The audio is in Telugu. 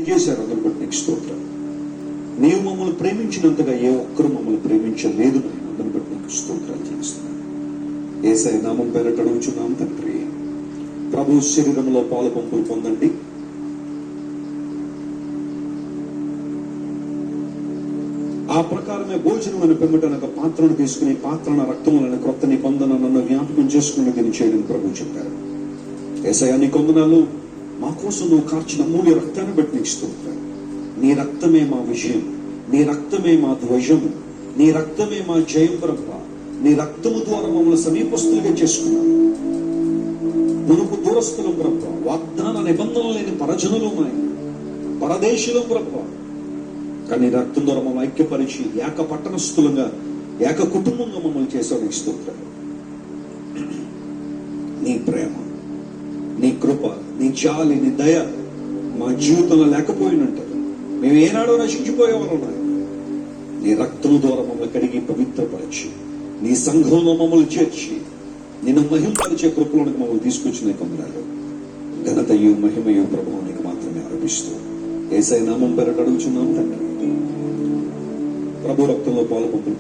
చేశారు. అందుని బట్టి నీకు స్తోత్రం. నీవు మమ్మల్ని ప్రేమించినంతగా ఏ ఒక్కరు మమ్మల్ని ప్రేమించలేదు. అందుని బట్టి నీకు స్తోత్రాలు చేస్తున్నాను. యేసయ్య నామం పేరట అడుగుచున్నాం తండ్రి. ప్రభు శరీరంలో పాలు పంపులు పొందండి. ఆ ప్రకారమే భోజనం అని పెమ్మటనక పాత్రను తీసుకుని పాత్రన రక్తములను క్రొత్త నిబంధన నన్ను జ్ఞాపకం చేసుకుని దీన్ని చేయడం ప్రభు చెప్పారు. యేసయ్య నీ కొందనాలు మా కోసం నువ్వు కార్చిన మూల్య రక్తాన్ని బట్టి నీకు స్తోత్రం. నీ రక్తమే మా విజయం, నీ రక్తమే మా ధ్వజము, నీ రక్తమే మా జయం ప్రభ. నీ రక్తము ద్వారా మమ్మల్ని సమీపస్తులుగా చేసుకున్నాం. మునుపు దూరస్తులం ప్రభ, వాగ్దాన నిబంధన లేని పరజనులు పరదేశులం ప్రభ. కానీ రక్తం ద్వారా మమ్మల్ని ఐక్యపరిచి ఏక పట్టణస్థులంగా ఏక కుటుంబంగా మమ్మల్ని చేసావు. నీకు స్తోత్రం. నీ ప్రేమ, నీ కృప, నీ జాలి, నీ దయ మా జీవితంలో లేకపోయినట్టు మేము ఏనాడో నశించిపోయేవారు. నీ రక్తము ద్వారా మమ్మల్ని కడిగి పవిత్రపరిచి నీ సంఘంలో మమ్మల్ని చేర్చి నిన్ను మహింపరిచే కృపలోనికి మమ్మల్ని తీసుకొచ్చిన కొందరు ఘనతయు మహిమయు ప్రభావం నీకు మాత్రమే ఆరోపిస్తూ యేసయ్య నామం పేరట అడుగుచున్నాం తండ్రి. ప్రభు రక్తంలో పాలు పంపులు